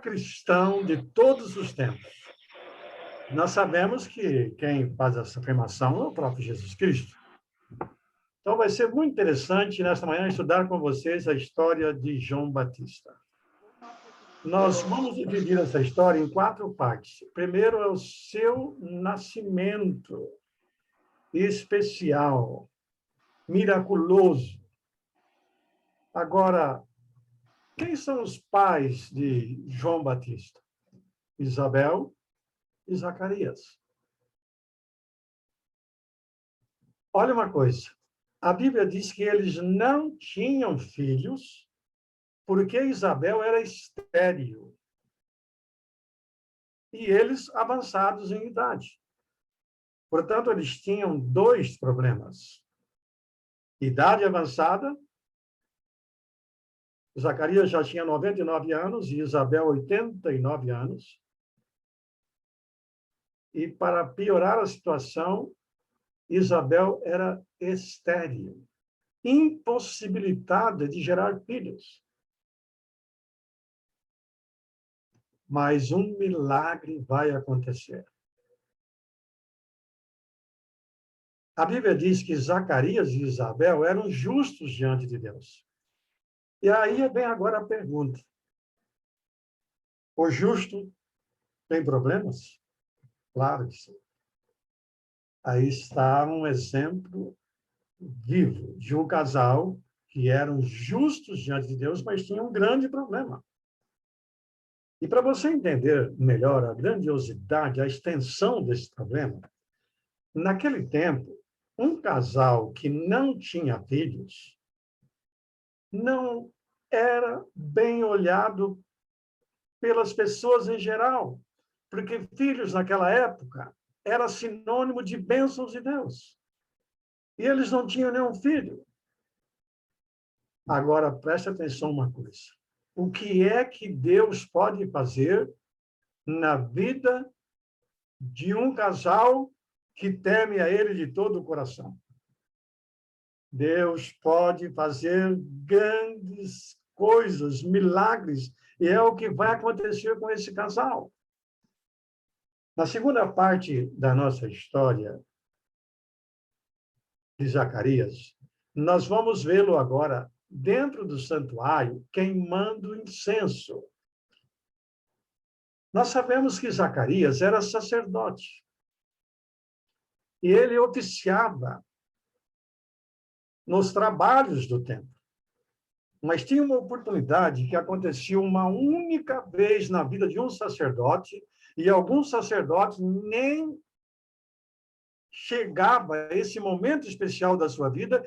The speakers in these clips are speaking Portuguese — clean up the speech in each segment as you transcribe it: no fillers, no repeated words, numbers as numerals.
cristão de todos os tempos. Nós sabemos que quem faz essa afirmação é o próprio Jesus Cristo. Então, vai ser muito interessante, nesta manhã, estudar com vocês a história de João Batista. Nós vamos dividir essa história em 4 partes. Primeiro é o seu nascimento especial, miraculoso. Agora, quem são os pais de João Batista? Isabel e Zacarias. Olha uma coisa, a Bíblia diz que eles não tinham filhos porque Isabel era estéril e eles avançados em idade. Portanto, eles tinham 2 problemas. Idade avançada, Zacarias já tinha 99 anos e Isabel 89 anos. E para piorar a situação, Isabel era estéril, impossibilitada de gerar filhos. Mas um milagre vai acontecer. A Bíblia diz que Zacarias e Isabel eram justos diante de Deus. E aí vem agora a pergunta: o justo tem problemas? Claro que sim. Aí está um exemplo vivo de um casal que eram justos diante de Deus, mas tinham um grande problema. E para você entender melhor a grandiosidade, a extensão desse problema, naquele tempo, um casal que não tinha filhos não era bem olhado pelas pessoas em geral, porque filhos naquela época era sinônimo de bênçãos de Deus. E eles não tinham nenhum filho. Agora, preste atenção uma coisa. O que é que Deus pode fazer na vida de um casal que teme a Ele de todo o coração? Deus pode fazer grandes coisas, milagres, e é o que vai acontecer com esse casal. Na segunda parte da nossa história de Zacarias, nós vamos vê-lo agora dentro do santuário queimando incenso. Nós sabemos que Zacarias era sacerdote e ele oficiava nos trabalhos do templo. Mas tinha uma oportunidade que acontecia uma única vez na vida de um sacerdote, e alguns sacerdotes nem chegava a esse momento especial da sua vida,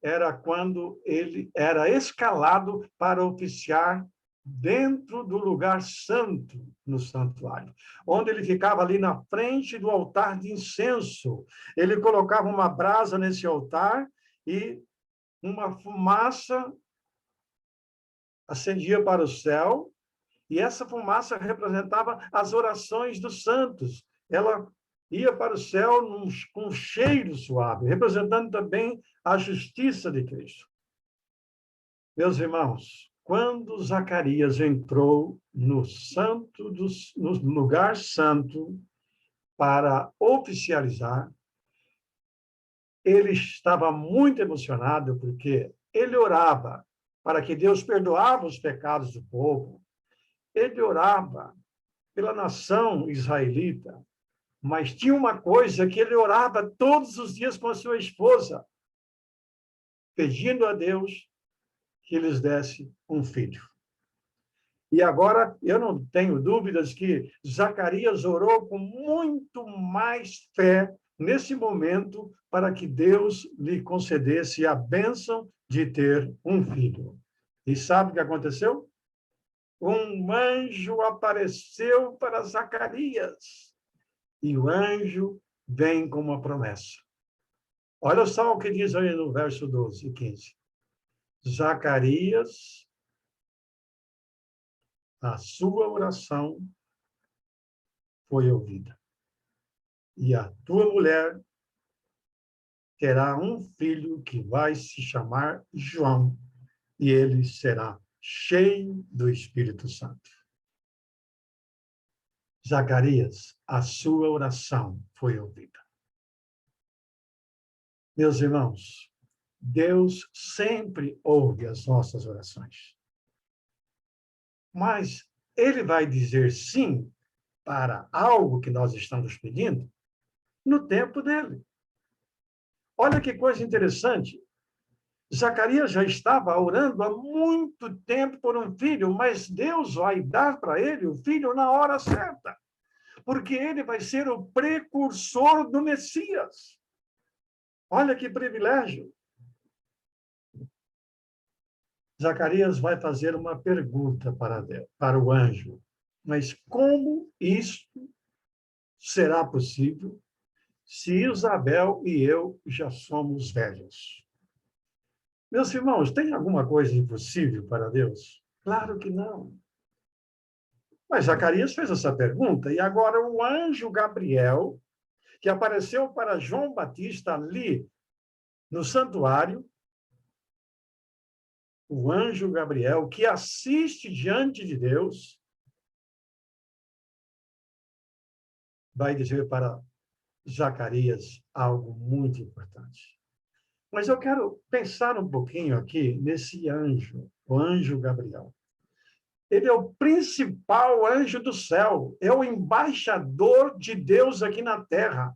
era quando ele era escalado para oficiar dentro do lugar santo no santuário, onde ele ficava ali na frente do altar de incenso. Ele colocava uma brasa nesse altar e uma fumaça acendia para o céu, e essa fumaça representava as orações dos santos. Ela ia para o céu com um cheiro suave, representando também a justiça de Cristo. Meus irmãos, quando Zacarias entrou no lugar santo para oficializar, ele estava muito emocionado, porque ele orava para que Deus perdoava os pecados do povo. Ele orava pela nação israelita, mas tinha uma coisa que ele orava todos os dias com a sua esposa, pedindo a Deus que lhes desse um filho. E agora, eu não tenho dúvidas que Zacarias orou com muito mais fé nesse momento para que Deus lhe concedesse a bênção de ter um filho. E sabe o que aconteceu? Um anjo apareceu para Zacarias, e o anjo vem com uma promessa. Olha só o que diz aí no verso 12 e 15. Zacarias, a sua oração foi ouvida, e a tua mulher terá um filho que vai se chamar João, e ele será cheio do Espírito Santo. Zacarias, a sua oração foi ouvida. Meus irmãos, Deus sempre ouve as nossas orações. Mas ele vai dizer sim para algo que nós estamos pedindo no tempo dele. Olha que coisa interessante. Zacarias já estava orando há muito tempo por um filho, mas Deus vai dar para ele o filho na hora certa, porque ele vai ser o precursor do Messias. Olha que privilégio. Zacarias vai fazer uma pergunta para Deus, para o anjo. Mas como isto será possível se Isabel e eu já somos velhos? Meus irmãos, tem alguma coisa impossível para Deus? Claro que não. Mas Zacarias fez essa pergunta, e agora o anjo Gabriel, que apareceu para João Batista ali no santuário, o anjo Gabriel, que assiste diante de Deus, vai dizer para Zacarias algo muito importante. Mas eu quero pensar um pouquinho aqui nesse anjo, o anjo Gabriel. Ele é o principal anjo do céu, é o embaixador de Deus aqui na terra.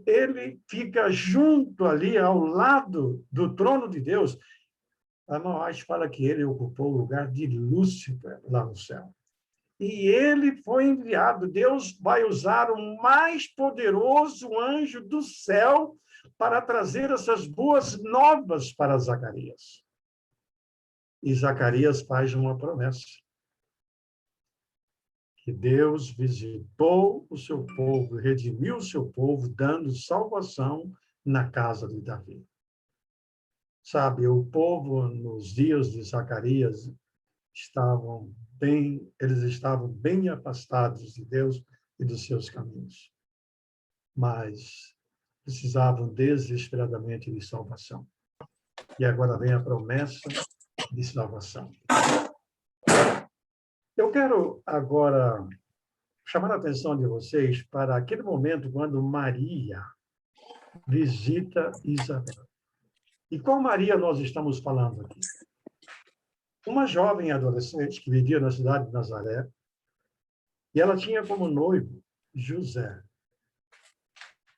Ele fica junto ali, ao lado do trono de Deus. A Noás fala que ele ocupou o lugar de Lúcifer lá no céu. E ele foi enviado. Deus vai usar o mais poderoso anjo do céu para trazer essas boas novas para Zacarias. E Zacarias faz uma promessa. Que Deus visitou o seu povo, redimiu o seu povo, dando salvação na casa de Davi. Sabe, o povo, nos dias de Zacarias, eles estavam bem afastados de Deus e dos seus caminhos. Mas precisavam desesperadamente de salvação. E agora vem a promessa de salvação. Eu quero agora chamar a atenção de vocês para aquele momento quando Maria visita Isabel. E qual Maria nós estamos falando aqui? Uma jovem adolescente que vivia na cidade de Nazaré, e ela tinha como noivo José.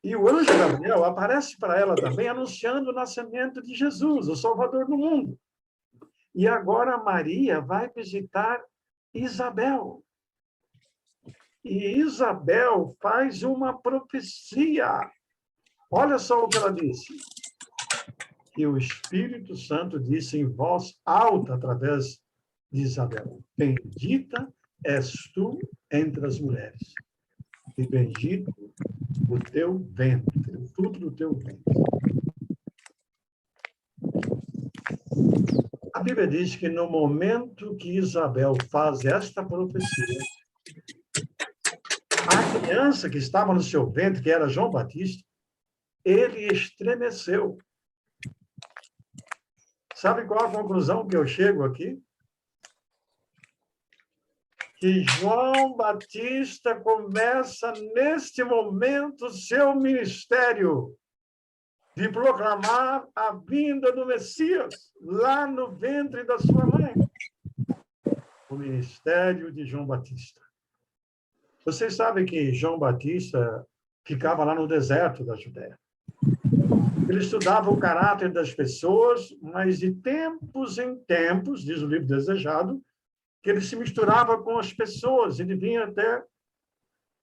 E o anjo Gabriel aparece para ela também, anunciando o nascimento de Jesus, o Salvador do mundo. E agora Maria vai visitar Isabel. E Isabel faz uma profecia. Olha só o que ela disse. Que o Espírito Santo disse em voz alta através de Isabel: bendita és tu entre as mulheres, e bendito o teu ventre, o fruto do teu ventre. A Bíblia diz que no momento que Isabel faz esta profecia, a criança que estava no seu ventre, que era João Batista, ele estremeceu. Sabe qual a conclusão que eu chego aqui? Que João Batista começa, neste momento, seu ministério de proclamar a vinda do Messias lá no ventre da sua mãe. O ministério de João Batista. Vocês sabem que João Batista ficava lá no deserto da Judéia. Ele estudava o caráter das pessoas, mas de tempos em tempos, diz o livro Desejado, que ele se misturava com as pessoas, ele vinha até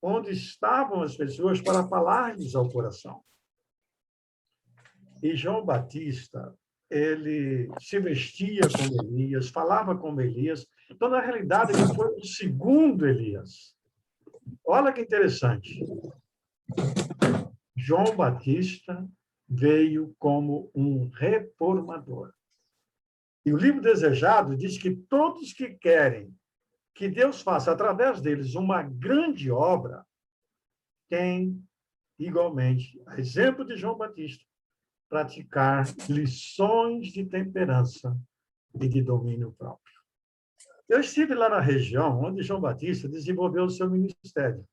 onde estavam as pessoas para falar-lhes ao coração. E João Batista, ele se vestia como Elias, falava como Elias, então, na realidade, ele foi o segundo Elias. Olha que interessante. João Batista veio como um reformador. E o livro Desejado diz que todos que querem que Deus faça através deles uma grande obra, têm, igualmente, a exemplo de João Batista, praticar lições de temperança e de domínio próprio. Eu estive lá na região onde João Batista desenvolveu o seu ministério.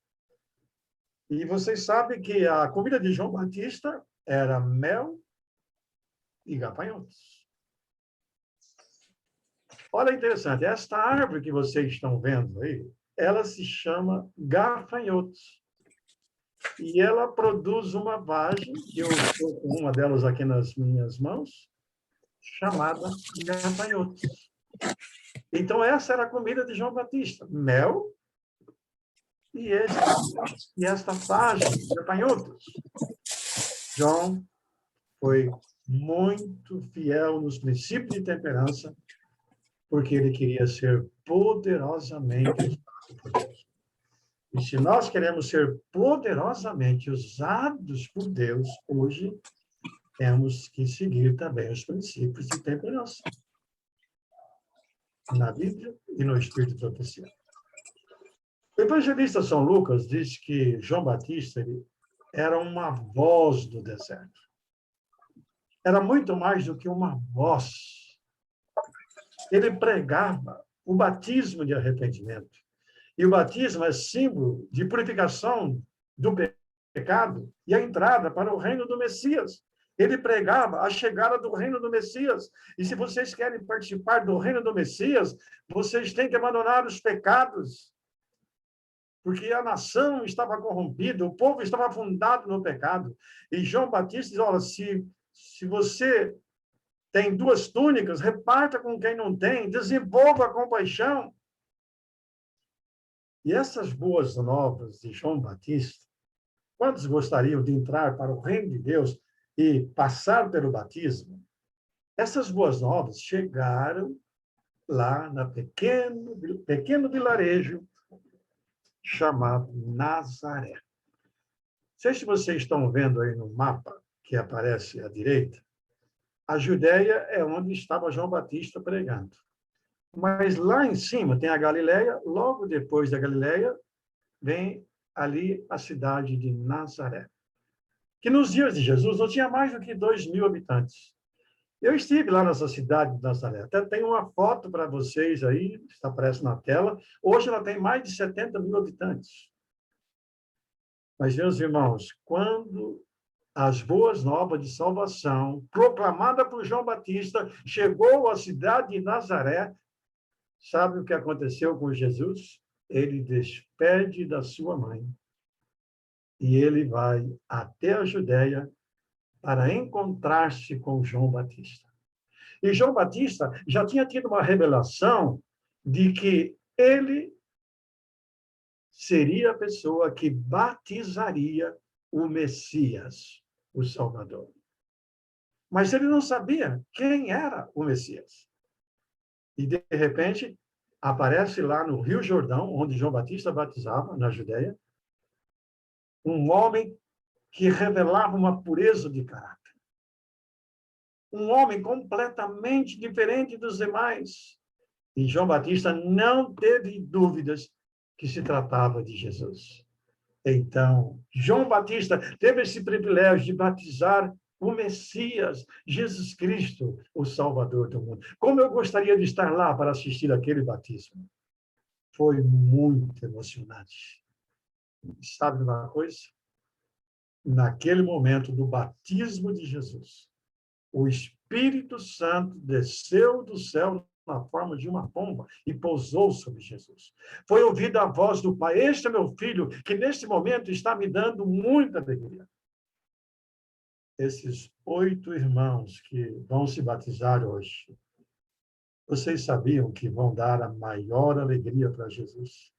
E vocês sabem que a comida de João Batista era mel e gafanhotos. Olha, interessante, esta árvore que vocês estão vendo aí, ela se chama gafanhotos. E ela produz uma vagem, eu estou com uma delas aqui nas minhas mãos, chamada gafanhotos. Então, essa era a comida de João Batista, mel e esta vagem, gafanhotos. João foi muito fiel nos princípios de temperança, porque ele queria ser poderosamente usado por Deus. E se nós queremos ser poderosamente usados por Deus hoje, temos que seguir também os princípios de temperança na Bíblia e no Espírito de profecia. O evangelista São Lucas diz que João Batista era uma voz do deserto. Era muito mais do que uma voz. Ele pregava o batismo de arrependimento. E o batismo é símbolo de purificação do pecado e a entrada para o reino do Messias. Ele pregava a chegada do reino do Messias. E se vocês querem participar do reino do Messias, vocês têm que abandonar os pecados. Porque a nação estava corrompida, o povo estava afundado no pecado. E João Batista diz, olha, se você tem 2 túnicas, reparta com quem não tem, desenvolva a compaixão. E essas boas novas de João Batista, quantos gostariam de entrar para o reino de Deus e passar pelo batismo? Essas boas novas chegaram lá na pequeno vilarejo chamado Nazaré. Não sei se vocês estão vendo aí no mapa que aparece à direita, a Judéia é onde estava João Batista pregando. Mas lá em cima tem a Galileia, logo depois da Galileia vem ali a cidade de Nazaré, que nos dias de Jesus não tinha mais do que 2.000 habitantes. Eu estive lá nessa cidade de Nazaré, até tem uma foto para vocês aí, está aparece na tela. Hoje ela tem mais de 70.000 habitantes. Mas, meus irmãos, quando as boas novas de salvação, proclamada por João Batista, chegou à cidade de Nazaré, sabe o que aconteceu com Jesus? Ele despede da sua mãe e ele vai até a Judéia para encontrar-se com João Batista. E João Batista já tinha tido uma revelação de que ele seria a pessoa que batizaria o Messias, o Salvador. Mas ele não sabia quem era o Messias. E, de repente, aparece lá no Rio Jordão, onde João Batista batizava, na Judéia, um homem que revelava uma pureza de caráter. Um homem completamente diferente dos demais. E João Batista não teve dúvidas que se tratava de Jesus. Então, João Batista teve esse privilégio de batizar o Messias, Jesus Cristo, o Salvador do mundo. Como eu gostaria de estar lá para assistir aquele batismo. Foi muito emocionante. Sabe uma coisa? Naquele momento do batismo de Jesus, o Espírito Santo desceu do céu na forma de uma pomba e pousou sobre Jesus. Foi ouvida a voz do Pai: este é meu filho, que neste momento está me dando muita alegria. Esses 8 irmãos que vão se batizar hoje, vocês sabiam que vão dar a maior alegria para Jesus?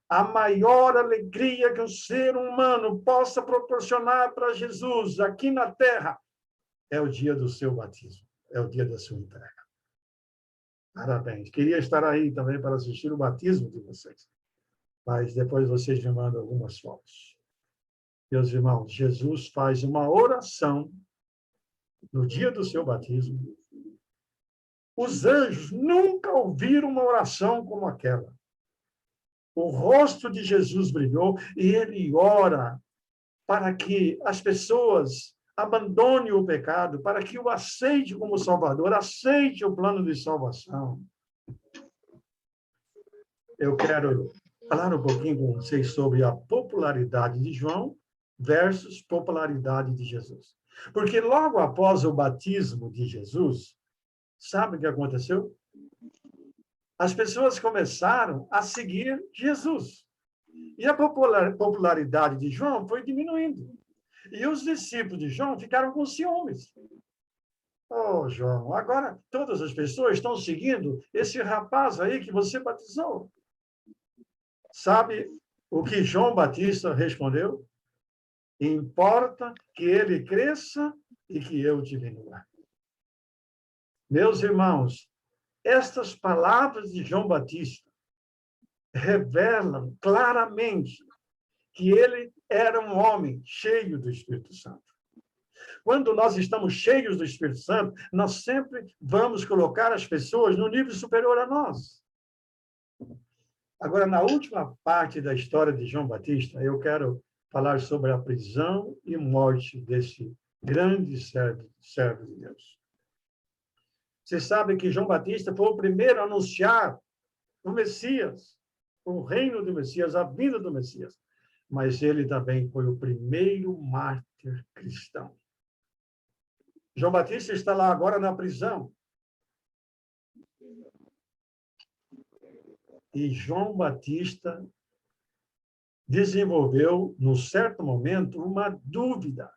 A maior alegria que um ser humano possa proporcionar para Jesus aqui na Terra é o dia do seu batismo, é o dia da sua entrega. Parabéns. Queria estar aí também para assistir o batismo de vocês, mas depois vocês me mandam algumas fotos. Meus irmãos, Jesus faz uma oração no dia do seu batismo. Os anjos nunca ouviram uma oração como aquela. O rosto de Jesus brilhou e ele ora para que as pessoas abandonem o pecado, para que o aceite como Salvador, aceite o plano de salvação. Eu quero falar um pouquinho com vocês sobre a popularidade de João versus popularidade de Jesus. Porque logo após o batismo de Jesus, sabe o que aconteceu? As pessoas começaram a seguir Jesus. E a popularidade de João foi diminuindo. E os discípulos de João ficaram com ciúmes. Oh, João, agora todas as pessoas estão seguindo esse rapaz aí que você batizou. Sabe o que João Batista respondeu? Importa que ele cresça e que eu diminua. Meus irmãos, estas palavras de João Batista revelam claramente que ele era um homem cheio do Espírito Santo. Quando nós estamos cheios do Espírito Santo, nós sempre vamos colocar as pessoas no nível superior a nós. Agora, na última parte da história de João Batista, eu quero falar sobre a prisão e morte desse grande servo de Deus. Você sabe que João Batista foi o primeiro a anunciar o Messias, o reino do Messias, a vinda do Messias. Mas ele também foi o primeiro mártir cristão. João Batista está lá agora na prisão. E João Batista desenvolveu, num certo momento, uma dúvida.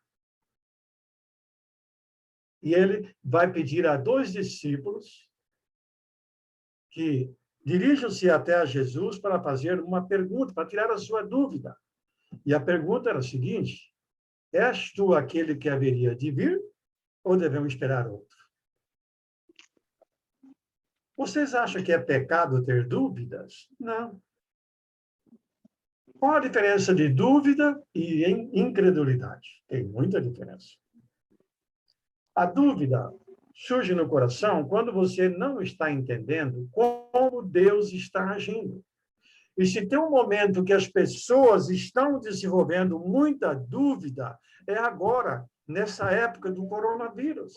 E ele vai pedir a 2 discípulos que dirijam-se até a Jesus para fazer uma pergunta, para tirar a sua dúvida. E a pergunta era a seguinte: és tu aquele que haveria de vir ou devemos esperar outro? Vocês acham que é pecado ter dúvidas? Não. Qual a diferença de dúvida e incredulidade? Tem muita diferença. A dúvida surge no coração quando você não está entendendo como Deus está agindo. E se tem um momento que as pessoas estão desenvolvendo muita dúvida, é agora, nessa época do coronavírus.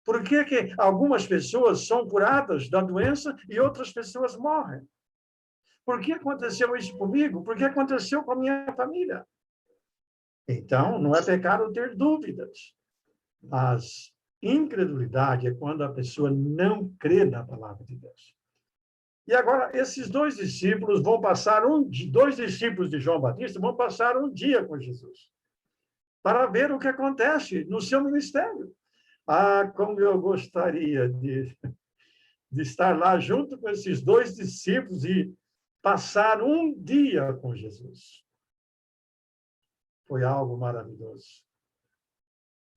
Por que que algumas pessoas são curadas da doença e outras pessoas morrem? Por que aconteceu isso comigo? Por que aconteceu com a minha família? Então, não é pecado ter dúvidas, mas incredulidade é quando a pessoa não crê na palavra de Deus. E agora, esses 2 discípulos vão passar 2 discípulos de João Batista vão passar um dia com Jesus, para ver o que acontece no seu ministério. Ah, como eu gostaria de estar lá junto com esses 2 discípulos e passar um dia com Jesus. Foi algo maravilhoso.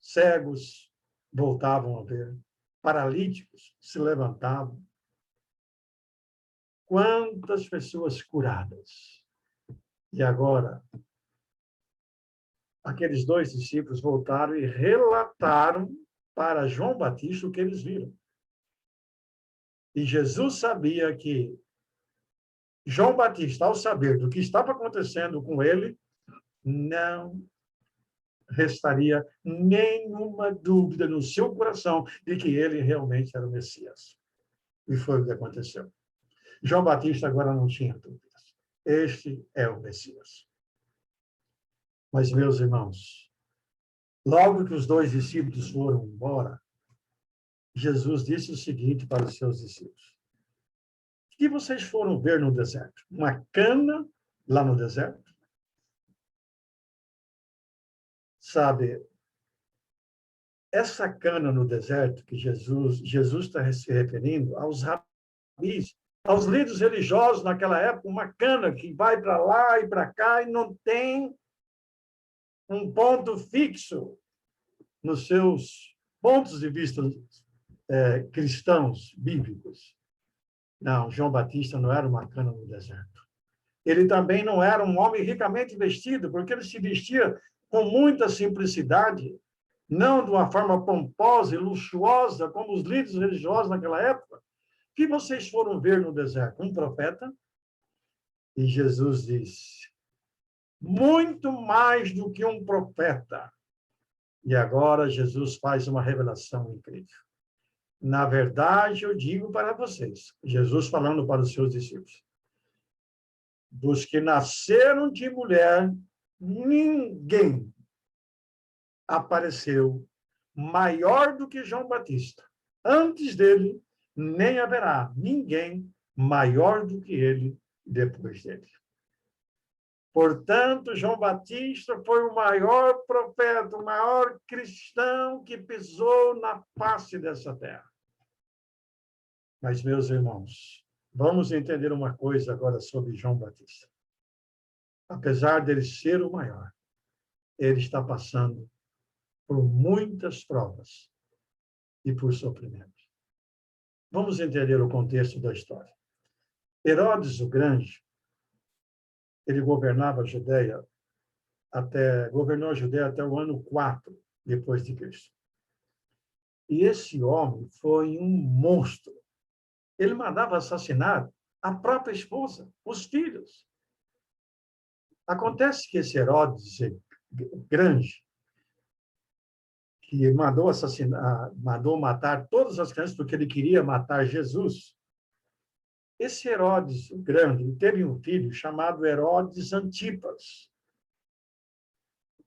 Cegos voltavam a ver, paralíticos se levantavam. Quantas pessoas curadas. E agora, aqueles 2 discípulos voltaram e relataram para João Batista o que eles viram. E Jesus sabia que João Batista, ao saber do que estava acontecendo com ele, não restaria nenhuma dúvida no seu coração de que ele realmente era o Messias. E foi o que aconteceu. João Batista agora não tinha dúvidas. Este é o Messias. Mas, meus irmãos, logo que os 2 discípulos foram embora, Jesus disse o seguinte para os seus discípulos: o que vocês foram ver no deserto? Uma cana lá no deserto? Sabe, essa cana no deserto que Jesus está se referindo aos rabis, aos líderes religiosos naquela época, uma cana que vai para lá e para cá e não tem um ponto fixo nos seus pontos de vista cristãos, bíblicos. Não, João Batista não era uma cana no deserto. Ele também não era um homem ricamente vestido, porque ele se vestia com muita simplicidade, não de uma forma pomposa e luxuosa, como os líderes religiosos naquela época. O que vocês foram ver no deserto? Um profeta? E Jesus disse: muito mais do que um profeta. E agora Jesus faz uma revelação incrível. Na verdade, eu digo para vocês, Jesus falando para os seus discípulos, dos que nasceram de mulher, ninguém apareceu maior do que João Batista. Antes dele, nem haverá ninguém maior do que ele depois dele. Portanto, João Batista foi o maior profeta, o maior cristão que pisou na face dessa terra. Mas, meus irmãos, vamos entender uma coisa agora sobre João Batista. Apesar dele ser o maior, ele está passando por muitas provas e por sofrimento. Vamos entender o contexto da história. Herodes o Grande, ele governou a Judeia até o ano 4 depois de Cristo. E esse homem foi um monstro. Ele mandava assassinar a própria esposa, os filhos. Acontece que esse Herodes Grande, que mandou matar todas as crianças porque ele queria matar Jesus, esse Herodes o Grande teve um filho chamado Herodes Antipas.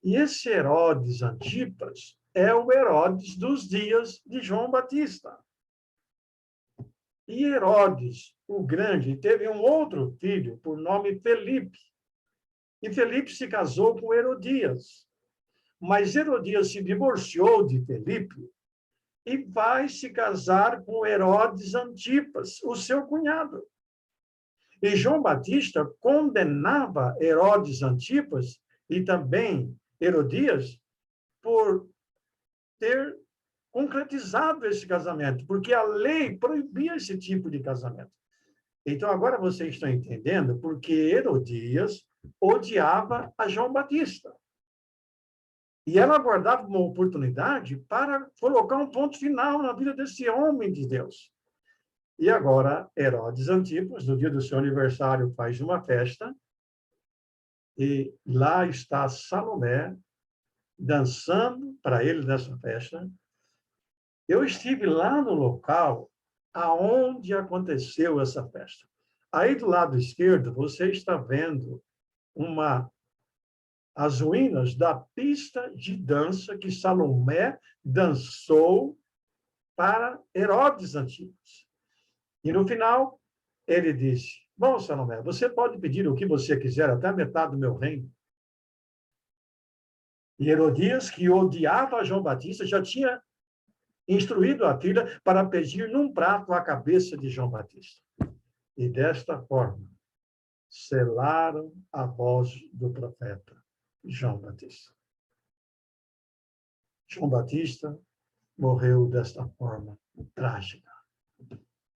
E esse Herodes Antipas é o Herodes dos dias de João Batista. E Herodes o Grande teve um outro filho por nome Felipe. E Felipe se casou com Herodias. Mas Herodias se divorciou de Felipe e vai se casar com Herodes Antipas, o seu cunhado. E João Batista condenava Herodes Antipas e também Herodias por ter concretizado esse casamento, porque a lei proibia esse tipo de casamento. Então, agora vocês estão entendendo porque Herodias odiava a João Batista. E ela aguardava uma oportunidade para colocar um ponto final na vida desse homem de Deus. E agora, Herodes Antipas, no dia do seu aniversário, faz uma festa, e lá está Salomé, dançando para ele nessa festa. Eu estive lá no local aonde aconteceu essa festa. Aí, do lado esquerdo, você está vendo as ruínas da pista de dança que Salomé dançou para Herodes Antipas. E, no final, ele disse: bom, Salomé, você pode pedir o que você quiser, até a metade do meu reino. E Herodias, que odiava João Batista, já tinha instruído a filha para pedir num prato a cabeça de João Batista. E desta forma, selaram a voz do profeta João Batista. João Batista morreu desta forma trágica.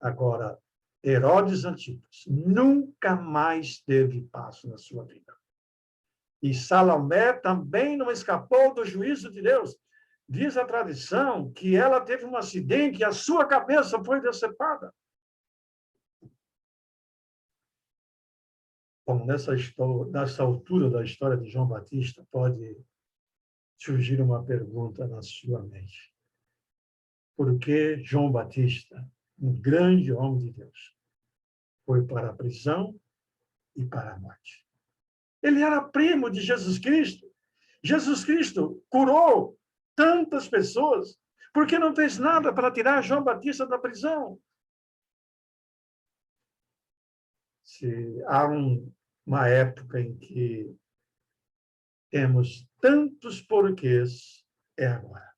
Agora, Herodes Antipas nunca mais teve paz na sua vida. E Salomé também não escapou do juízo de Deus. Diz a tradição que ela teve um acidente e a sua cabeça foi decepada. Bom, nessa altura da história de João Batista, pode surgir uma pergunta na sua mente. Por que João Batista, um grande homem de Deus, foi para a prisão e para a morte? Ele era primo de Jesus Cristo. Jesus Cristo curou tantas pessoas. Por que não fez nada para tirar João Batista da prisão? Se há uma época em que temos tantos porquês, é agora.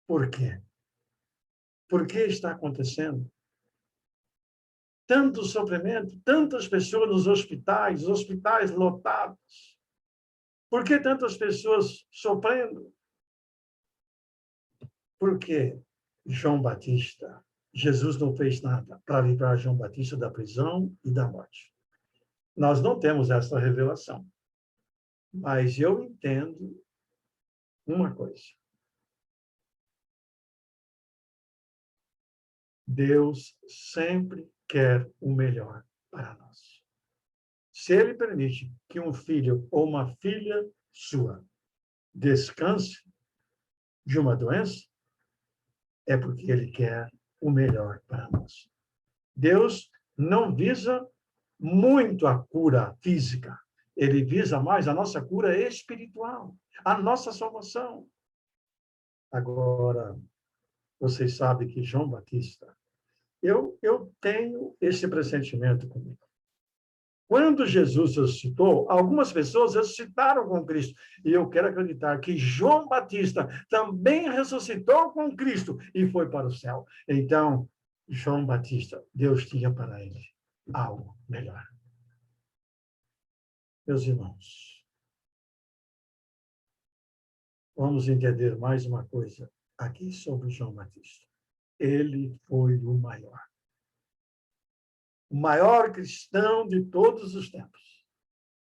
Por quê? Por que está acontecendo? Tanto sofrimento, tantas pessoas nos hospitais lotados. Por que tantas pessoas sofrendo? Porque João Batista, Jesus não fez nada para livrar João Batista da prisão e da morte. Nós não temos essa revelação. Mas eu entendo uma coisa. Deus sempre quer o melhor para nós. Se Ele permite que um filho ou uma filha sua descanse de uma doença, é porque Ele quer o melhor para nós. Deus não visa muito a cura física. Ele visa mais a nossa cura espiritual, a nossa salvação. Agora, vocês sabem que João Batista, eu tenho esse pressentimento comigo. Quando Jesus ressuscitou, algumas pessoas ressuscitaram com Cristo. E eu quero acreditar que João Batista também ressuscitou com Cristo e foi para o céu. Então, João Batista, Deus tinha para ele algo melhor. Meus irmãos, vamos entender mais uma coisa aqui sobre João Batista. Ele foi o maior cristão de todos os tempos.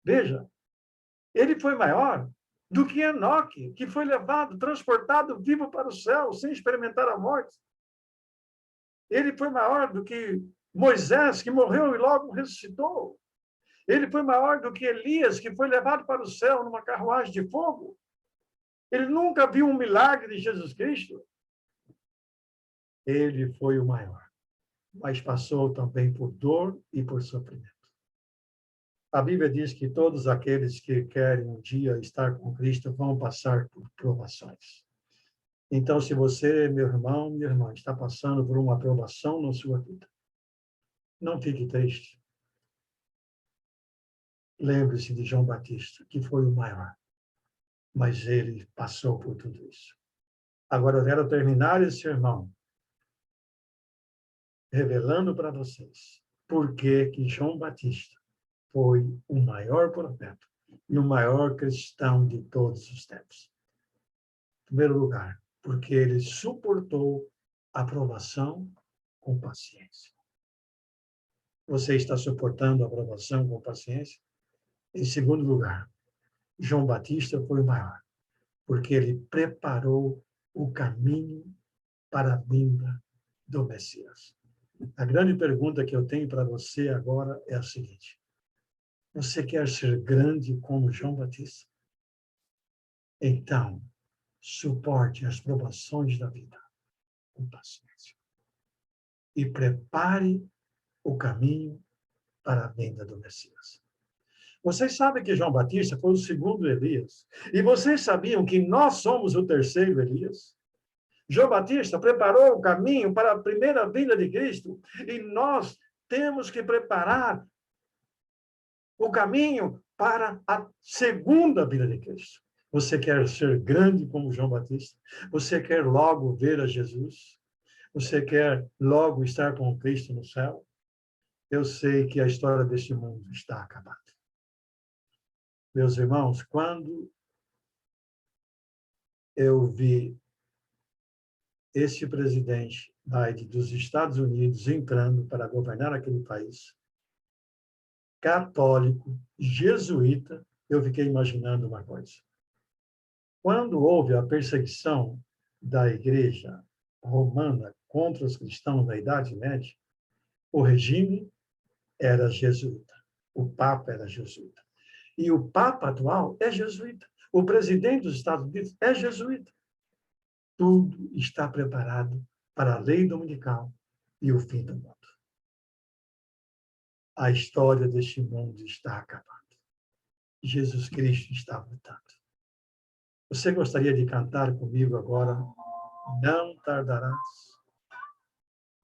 Veja, ele foi maior do que Enoque, que foi levado, transportado vivo para o céu, sem experimentar a morte. Ele foi maior do que Moisés, que morreu e logo ressuscitou. Ele foi maior do que Elias, que foi levado para o céu numa carruagem de fogo. Ele nunca viu um milagre de Jesus Cristo. Ele foi o maior, mas passou também por dor e por sofrimento. A Bíblia diz que todos aqueles que querem um dia estar com Cristo vão passar por provações. Então, se você, meu irmão, minha irmã, está passando por uma provação na sua vida, não fique triste. Lembre-se de João Batista, que foi o maior, mas ele passou por tudo isso. Agora, eu quero terminar esse sermão revelando para vocês por que João Batista foi o maior profeta e o maior cristão de todos os tempos. Em primeiro lugar, porque ele suportou a provação com paciência. Você está suportando a provação com paciência? Em segundo lugar, João Batista foi o maior, porque ele preparou o caminho para a vinda do Messias. A grande pergunta que eu tenho para você agora é a seguinte: você quer ser grande como João Batista? Então, suporte as provações da vida com paciência. E prepare o caminho para a vinda do Messias. Vocês sabem que João Batista foi o segundo Elias. E vocês sabiam que nós somos o terceiro Elias? João Batista preparou o caminho para a primeira vinda de Cristo. E nós temos que preparar o caminho para a segunda vinda de Cristo. Você quer ser grande como João Batista? Você quer logo ver a Jesus? Você quer logo estar com Cristo no céu? Eu sei que a história deste mundo está acabada. Meus irmãos, quando eu vi este presidente Biden dos Estados Unidos entrando para governar aquele país, católico, jesuíta, eu fiquei imaginando uma coisa. Quando houve a perseguição da Igreja Romana contra os cristãos da Idade Média, o regime era jesuíta, o Papa era jesuíta. E o Papa atual é jesuíta. O presidente dos Estados Unidos é jesuíta. Tudo está preparado para a lei dominical e o fim do mundo. A história deste mundo está acabando. Jesus Cristo está voltando. Você gostaria de cantar comigo agora? Não tardarás.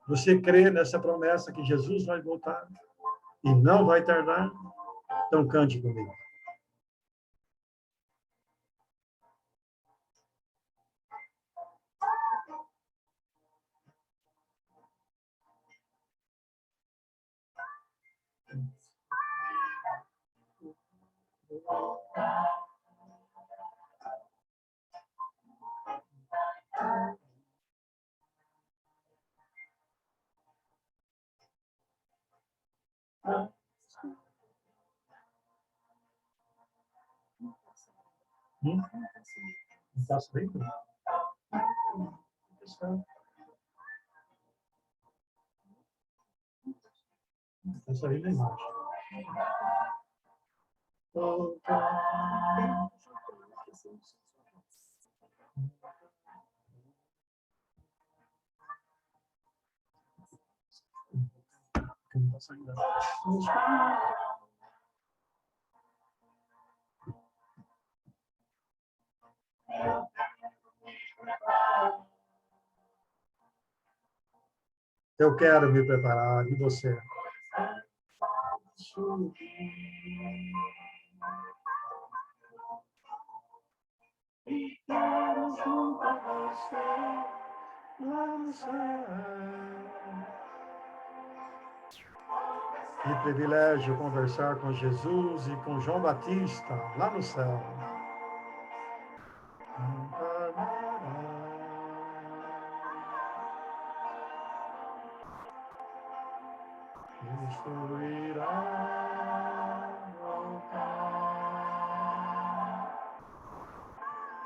Você crê nessa promessa que Jesus vai voltar e não vai tardar? Então cante comigo. Está sabendo? Está sabendo a imagem. Deus ainda. Vamos parar. Eu quero me preparar, e você? E quero junto a você lá no céu. Que privilégio conversar com Jesus e com João Batista lá no céu. Cristo irá voltar,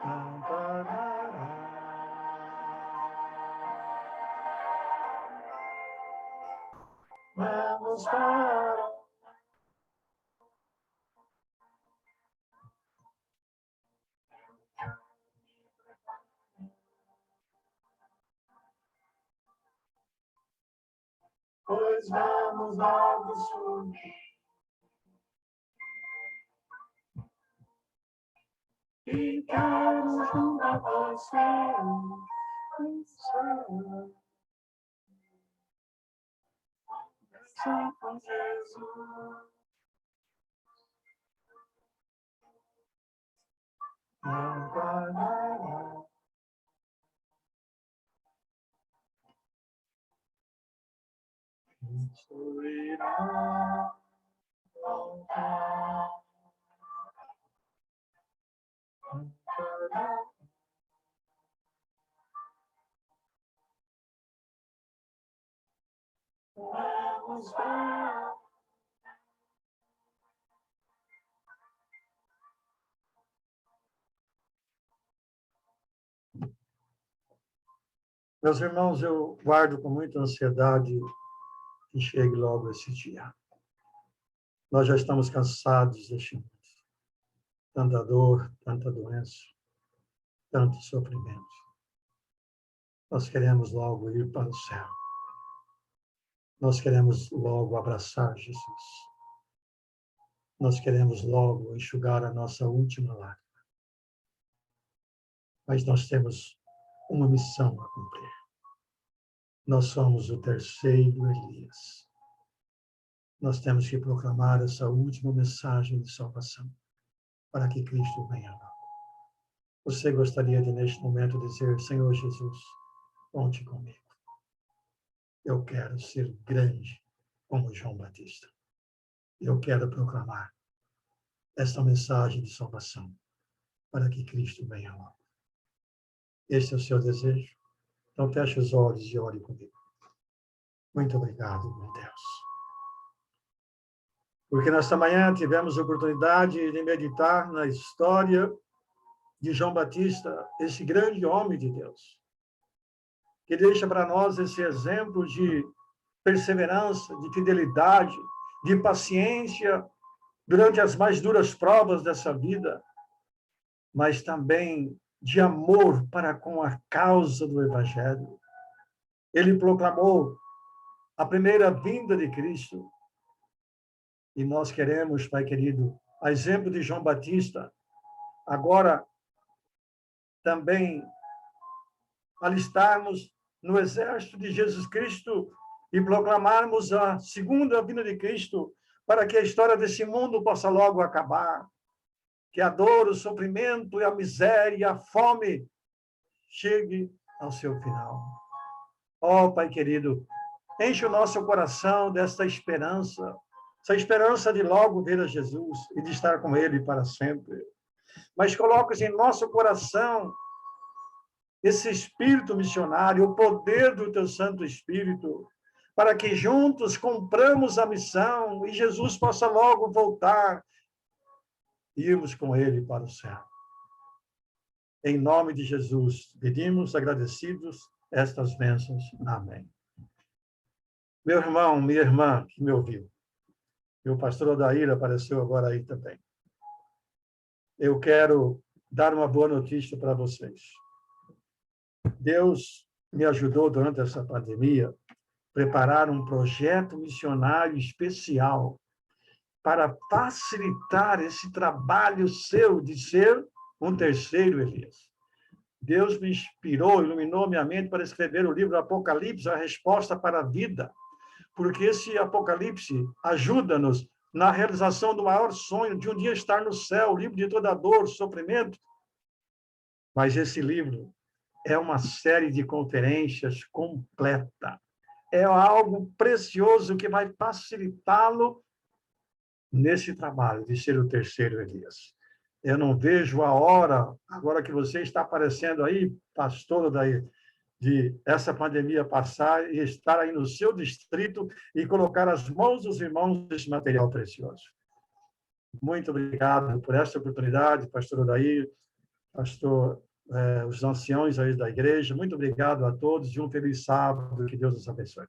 não tardará. Vamos para pois vamos logo subir. E quero junto a você, só com Jesus. Não parará. Cristo irá voltar. Não parará. Vamos ver. Meus irmãos, eu guardo com muita ansiedade que chegue logo esse dia. Nós já estamos cansados deste mundo. Tanta dor, tanta doença, tanto sofrimento. Nós queremos logo ir para o céu. Nós queremos logo abraçar Jesus. Nós queremos logo enxugar a nossa última lágrima. Mas nós temos uma missão a cumprir. Nós somos o terceiro Elias. Nós temos que proclamar essa última mensagem de salvação para que Cristo venha logo. Você gostaria de, neste momento, dizer: Senhor Jesus, conte comigo. Eu quero ser grande como João Batista. Eu quero proclamar esta mensagem de salvação para que Cristo venha logo. Este é o seu desejo? Então feche os olhos e ore comigo. Muito obrigado, meu Deus. Porque nesta manhã tivemos a oportunidade de meditar na história de João Batista, esse grande homem de Deus, que deixa para nós esse exemplo de perseverança, de fidelidade, de paciência durante as mais duras provas dessa vida, mas também de amor para com a causa do Evangelho. Ele proclamou a primeira vinda de Cristo. E nós queremos, Pai querido, a exemplo de João Batista, agora também alistarmos no exército de Jesus Cristo e proclamarmos a segunda vinda de Cristo, para que a história desse mundo possa logo acabar, que a dor, o sofrimento, a miséria, a fome chegue ao seu final. Ó, Pai querido, enche o nosso coração desta esperança, essa esperança de logo ver a Jesus e de estar com Ele para sempre. Mas coloca em nosso coração esse espírito missionário, o poder do Teu Santo Espírito, para que juntos cumpramos a missão e Jesus possa logo voltar e irmos com Ele para o céu. Em nome de Jesus, pedimos agradecidos estas bênçãos. Amém. Meu irmão, minha irmã que me ouviu, e o pastor Odair apareceu agora aí também. Eu quero dar uma boa notícia para vocês. Deus me ajudou durante essa pandemia, preparar um projeto missionário especial para facilitar esse trabalho seu de ser um terceiro Elias. Deus me inspirou, iluminou minha mente para escrever o livro Apocalipse, a resposta para a vida, porque esse Apocalipse ajuda-nos na realização do maior sonho de um dia estar no céu, livre de toda dor, sofrimento. Mas esse livro é uma série de conferências completa. É algo precioso que vai facilitá-lo nesse trabalho de ser o terceiro Elias. Eu não vejo a hora, agora que você está aparecendo aí, pastor, de essa pandemia passar e estar aí no seu distrito e colocar as mãos dos irmãos desse material precioso. Muito obrigado por essa oportunidade, pastor Odair, pastor, os anciãos aí da igreja. Muito obrigado a todos e um feliz sábado. Que Deus os abençoe.